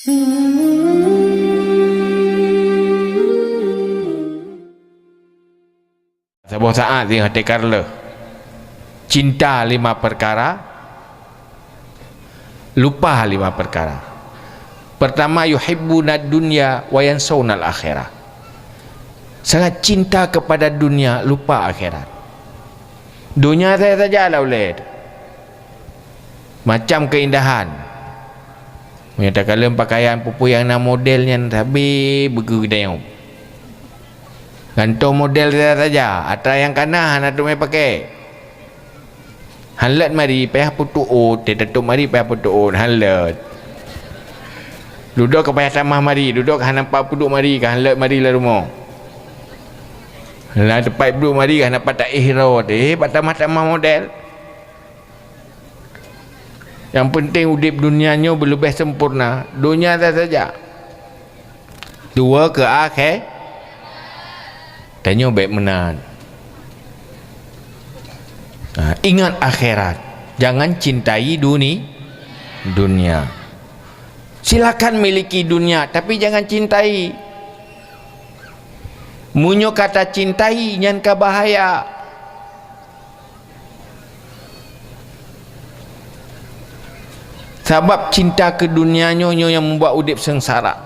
Sebuah saat dia Karla cinta 5 perkara, lupa 5 perkara. Pertama, yuhibbuna dunya wa yansawna al-akhirah. Sangat cinta kepada dunia, lupa akhirat. Dunia saya sajalah boleh. Macam keindahan. Menyatakan pakaian pupu yang nak modelnya tapi bergedayung. Gantung model dia saja. Atau yang kanan nak tu mai pakai. Halat mari payah putu ut, dia tutup mari payah putu ut, halat. Duduk ke payah tamah mari, duduk ke nampak puduk mari, ke halat mari lah rumah. Lah tepat puduk mari ke nampak tak ihra, pak tamah-tamah model. Yang penting udip dunianya berlebih sempurna. Dunia saja. 2 ke akhir. Tanya baik menan. Ingat akhirat. Jangan cintai dunia. Silakan miliki dunia, tapi jangan cintai. Munyo kata cintai nyan ka bahaya. Sebab cinta ke dunianya yang membuat udip sengsara.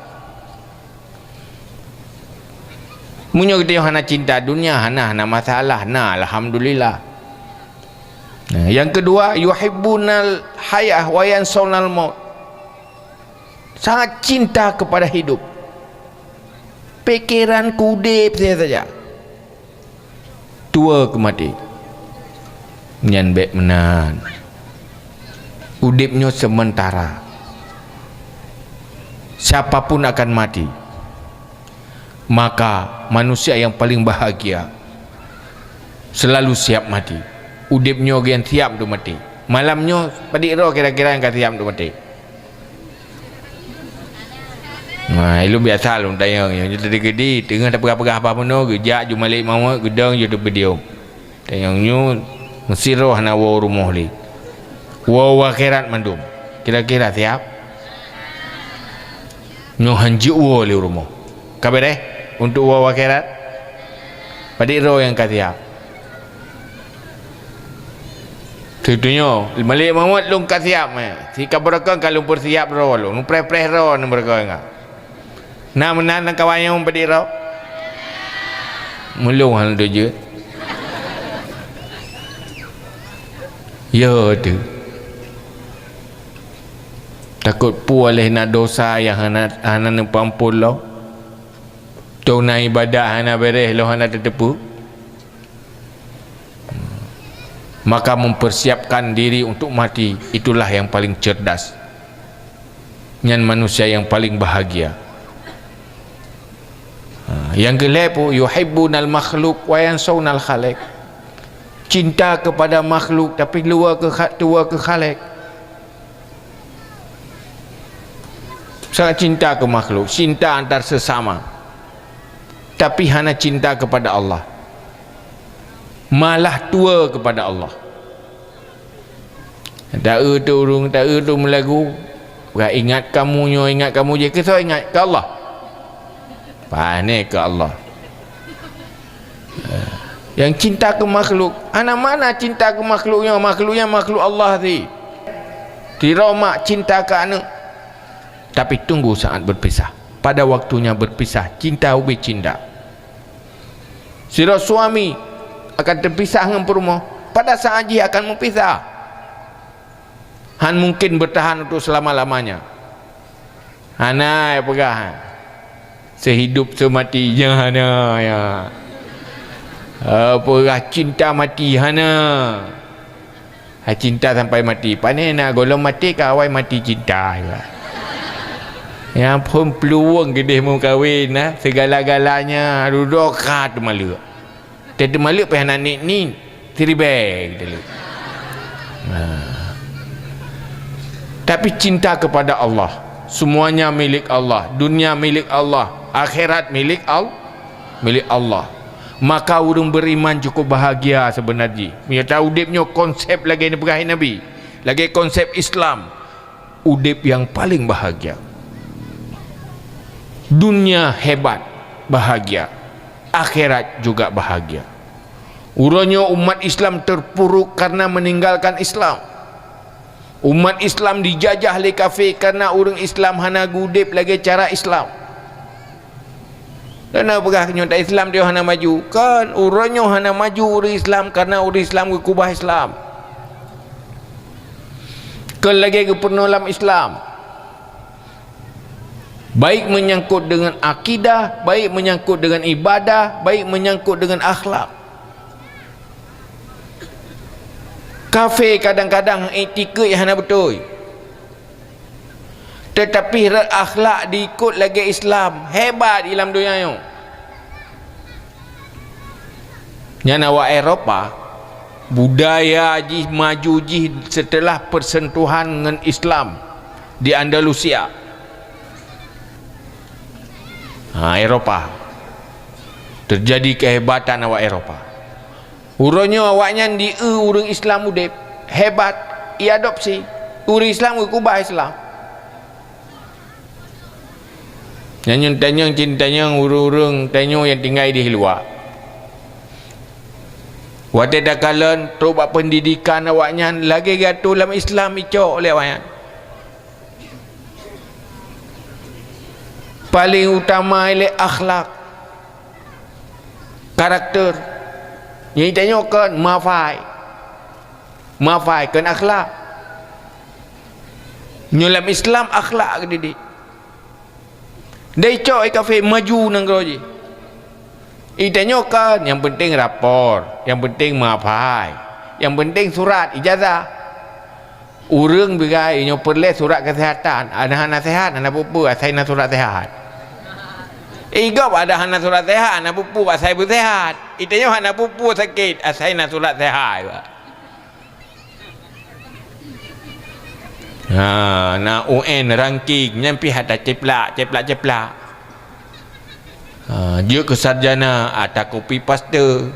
Munyo kita hana cinta dunia, hana masalah, alhamdulillah. Yang kedua, yuhibbunal hayah wa yansawnal maut. Sangat cinta kepada hidup. Pikiran kudip saya saja. Tua ke mati. Nyan baik menan. Udipnya sementara. Siapapun akan mati. Maka manusia yang paling bahagia selalu siap mati. Udipnya yang siap tu mati. Malamnya padik roh kira-kira yang siap tu mati. Itu biasa lu tanya yang tadi gedi tengah tak pegah-pegah apa pun gejak ju malik mau gedang ju tu berdiam. Tanyangnya mesti roh nak wa rumah li. Wa akhirat mandum. Kira-kira siap. Nyo hanji wa li rumah. Kabar untuk wa akhirat. Padik roh yang siap. Tentunya malik mau lu siap si kabarkan kalau persiap roh lu preh-preh roh mereka enggak. Nak menan kawan yang berdiri mulung hal tu je. Ya tu takut pu oleh nak dosa yang hana pampul lo tunai ibadah hana beres lo hana tertepu. Maka mempersiapkan diri untuk mati itulah yang paling cerdas. Nyan manusia yang paling bahagia. Yang gelap yuhibbunal makhluk wa yansawnal khaliq. Cinta kepada makhluk tapi luar ke khaliq. Sangat cinta ke makhluk, cinta antar sesama. Tapi hanya cinta kepada Allah. Malah tua kepada Allah. Tak tu melagu. Bukan ingat kamu je ke so ingat ke Allah. Panik ke Allah. Yang cinta ke makhluk, anak mana cinta ke makhluknya makhluk Allah ni. Diromak cinta ke anak. Tapi tunggu saat berpisah. Pada waktunya berpisah, cinta ubi cinta. Sira suami akan terpisah dengan perumah. Pada saat dia akan mempisah. Han mungkin bertahan untuk selama-lamanya. Hanai pegah. Sehidup semati hana ya. Apa cinta mati hana. Cinta sampai mati. Pandai nak golong mati ke awal mati cinta juga. Yang pun peluang gede mau kahwin segala-galanya duduk kat malu. Tadi malu payah nak ni tiribeg dulu. Tapi cinta kepada Allah, semuanya milik Allah, dunia milik Allah, akhirat milik Allah. Maka orang beriman cukup bahagia sebenarnya. Dia tahu udipnya konsep lagi ni Nabi, lagi konsep Islam, udip yang paling bahagia. Dunia hebat, bahagia. Akhirat juga bahagia. Urangnya umat Islam terpuruk karena meninggalkan Islam. Umat Islam dijajah oleh kafir karena orang Islam hana gudip lagi cara Islam. Dan apakah nyata Islam dia hana maju? Kan urangnya hana maju orang Islam karena orang Islam kubah Islam. Kan lagi ke penulam Islam. Baik menyangkut dengan akidah, baik menyangkut dengan ibadah, baik menyangkut dengan akhlak. Kafir kadang-kadang etika yang hana betul, tetapi akhlak diikut lagi Islam hebat dalam dunia ni. Yang awak Eropah budaya ji maju ji setelah persentuhan dengan Islam di Andalusia. Eropah terjadi kehebatan awak Eropah. Urangnya awaknya di orang Islam udip hebat, ia adopsi orang Islam kubah Islam. Tanya cintanya urang-urang tanya yang tinggal di luar. Waktu dah kalan terus buat pendidikan awaknya lagi gatul dalam Islam icok oleh awaknya. Paling utama ialah akhlak, karakter. Yang tanya kan mafai kan akhlak. Dalam Islam akhlak ke didik. Dia cok kafir maju nang geroji. Tanya kan yang penting rapor, yang penting mafai, yang penting surat ijazah. Urang begai nyo perle surat kesihatan, ada hana sehat, hana pupu, asai na surat sehat. Igap ada hana surat sehat, hana pupu, asai bersehat. Itanya hana pupu sakit, asai na surat sehat. Na UN ranking nyampi hata ceplak. Dia kesarjana ada kopi paste.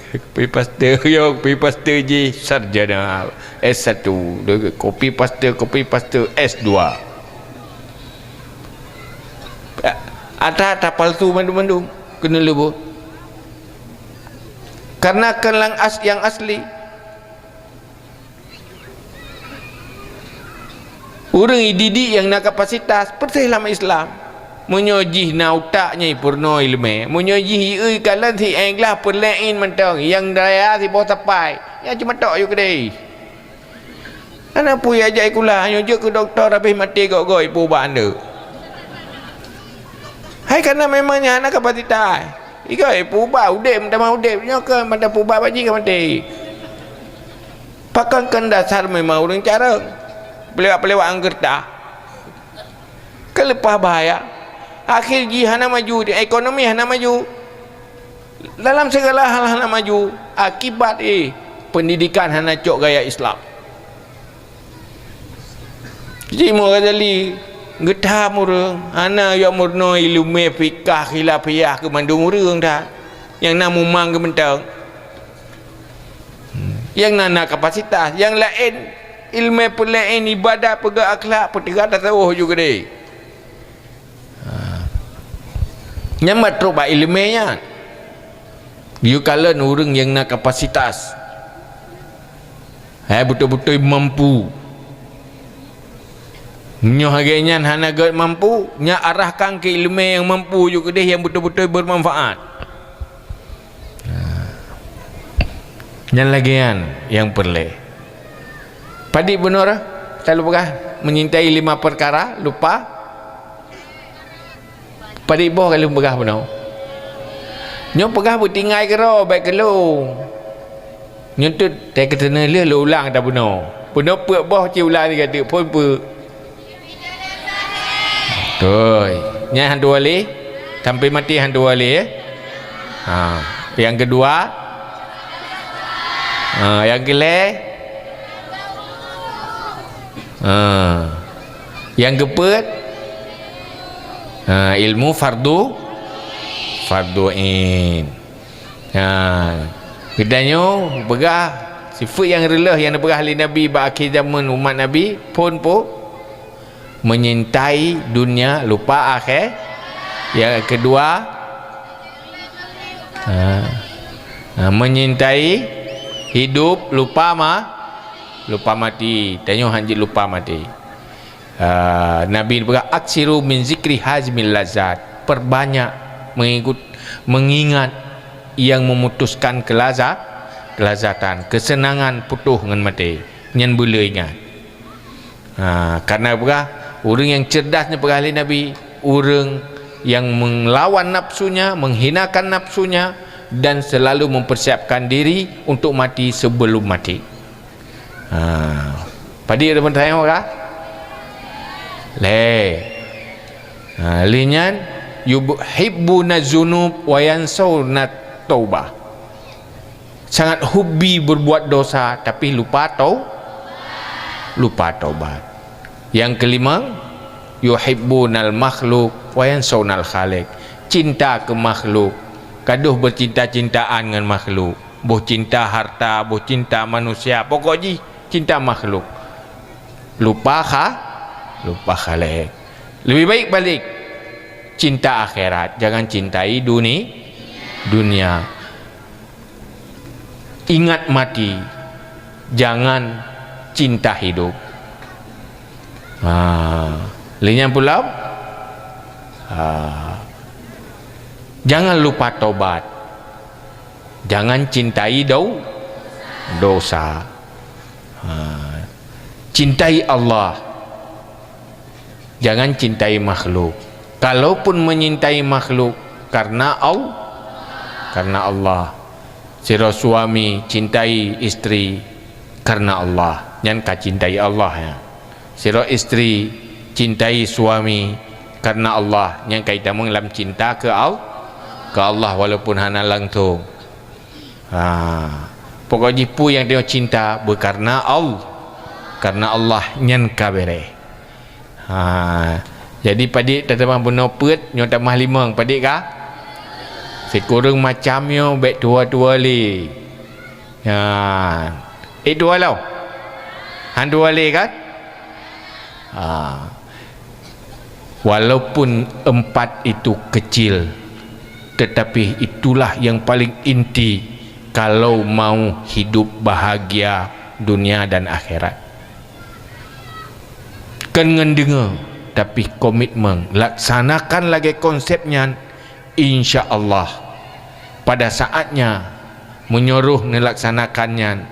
Kopi paste je sarjana S1, kopi paste S2. Ada palsu mandum kena lebu. Karena kelang yang asli. Orang didik yang nak kapasitas percaya Islam. Menyojih na utaknya purno ilmu. Menyojih kalan si englah perlain mentang yang daya si bawah tapai. Ya cuma tok you kedai. Ana pui ajak ikulah hanya je ke doktor habis mati goi pu banda. Hai karena memangnya anak kapasitas. Ikai pu ba udip minta mau udip nya ke pada pu ba baji ke mati. Pakan kan dasar memang orang cara pelewat-pelewat anggerta. Kelepah bahaya. Akhir hana maju, di ekonomi hana maju, dalam segala hal hana maju. Akibat pendidikan hana cok gaya Islam. Jadi mau kali getah murung hana yang murno ilmu fikah khilafiyah ke mandung murung dah. Yang nak mumang ke mentang. Yang nana kapasitas, yang lain ilmu pelain ibadah pegak akhlak petegak tasawuf juga deh. Nyamat teruk baik ilmunya. You kalan orang yang nak kapasitas. Betul-betul mampu. Nyo harganya hana gak mampu, nya arahkan ke ilmu yang mampu juga deh yang betul-betul bermanfaat. Yang lagian yang perle. Padi benar selalu pegah menyintai 5 perkara lupa. Pada ibu kalau pegah benar. Nyo pegah bertinggai kero baik kelo. Nyo tu tak kena le ulang dah benar. Benar pe boh ci ulang ni kata pun pe. Tuh, nya hang dua le sampai mati hang dua le ya. Yang kedua yang kele yang keempat ilmu fardu in. Kedanya pegah sifat yang relah yang dipegah oleh Nabi akhir zaman umat Nabi pun menyintai dunia lupa Yang kedua, menyintai hidup, lupa mati. Tanya hanjit lupa mati. Nabi berkata, aksiru min zikri hazmil lazat. Perbanyak mengingat yang memutuskan kelazatan, kesenangan putuh dengan mati. Nyan boleh ingat. Karena orang yang cerdasnya perkali Nabi, orang yang melawan nafsunya, menghinakan nafsunya, dan selalu mempersiapkan diri untuk mati sebelum mati. Padi ada bertanya orang? Linyan yuhibbuna dzunub wa yansawna taubah. Sangat hobi berbuat dosa tapi lupa taubat. Yang kelima, yuhibbunal makhluk wa yansawnal khaliq. Cinta ke makhluk, kaduh bercinta-cintaan dengan makhluk. Boh cinta harta, boh cinta manusia, pokoknya cinta makhluk. Lupa khaliq. Lebih baik balik cinta akhirat, jangan cintai dunia. Ingat mati, jangan cinta hidup. Linya pula, jangan lupa tobat, jangan cintai dosa. Cintai Allah, jangan cintai makhluk. Kalaupun menyintai makhluk karena Allah. Sira suami cintai istri karena Allah, nyan ka cintai Allah ya. Sira istri cintai suami karena Allah, nyan kita dalam cinta ke Allah walaupun hana langtung. Pokoknya pu yang dia cinta berkarena Allah nyan ka bere. Jadi padik tetemah benopet nyo tamah limang padik ka? Sekurang macamnya baik tua-tua li. Dua lau. Han dua li kan? Walaupun empat itu kecil, tetapi itulah yang paling inti kalau mau hidup bahagia dunia dan akhirat. Kan ngendengar tapi komitmen laksanakan lagi konsepnya, insya Allah pada saatnya menyuruh melaksanakannya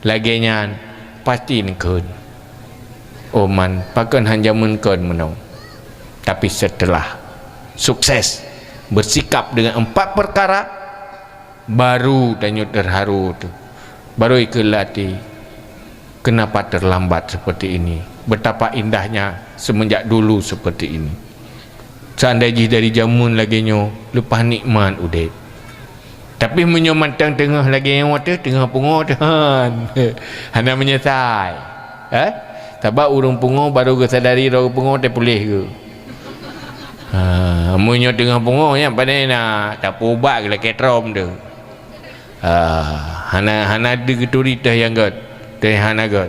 laginya pasti nikun oman pakan hanya menkun menong. Tapi setelah sukses bersikap dengan empat perkara, baru danyo terharu tu, baru ikelati kenapa terlambat seperti ini, betapa indahnya semenjak dulu seperti ini. Seandainya dari jamun lagi nyo lepas nikmat udet. Tapi menyomantang tengah lagi yang water tengah pungo tahan. Hana menyesal. Sebab urung pungo baru kesadari ro pungo teh pulih ke. Munyo tengah pungo nya pandai nak tak ubat ke ketrom tu. Hana degeturi teh yang god. Teh hana god.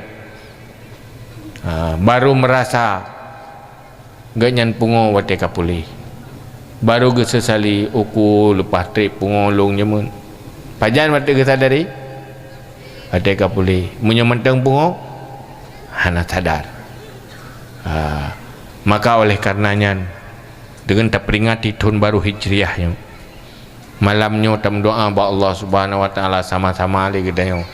Baru merasa ganyan pungo wate kapuli, baru ge sesali uku lepas trip pungo long nyemun pajan wate ge sadari wate kapuli munyo mentang pungo hana sadar. Maka oleh karenanya dengan terperingati tahun baru hijriahnya, malamnya tam doa ba Allah Subhanahu wa taala sama-sama lagi danyo,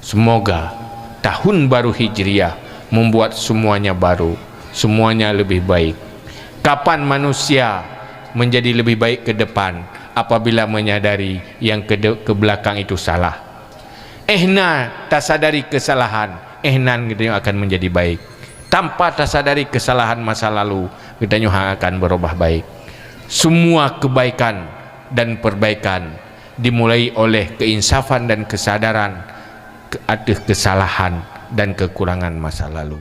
semoga tahun baru hijriah membuat semuanya baru, semuanya lebih baik. Kapan manusia menjadi lebih baik ke depan? Apabila menyadari yang ke belakang itu salah. Tak sadari kesalahan, kita akan menjadi baik. Tanpa tersadari kesalahan masa lalu, kita akan berubah baik. Semua kebaikan dan perbaikan dimulai oleh keinsafan dan kesadaran atas kesalahan dan kekurangan masa lalu.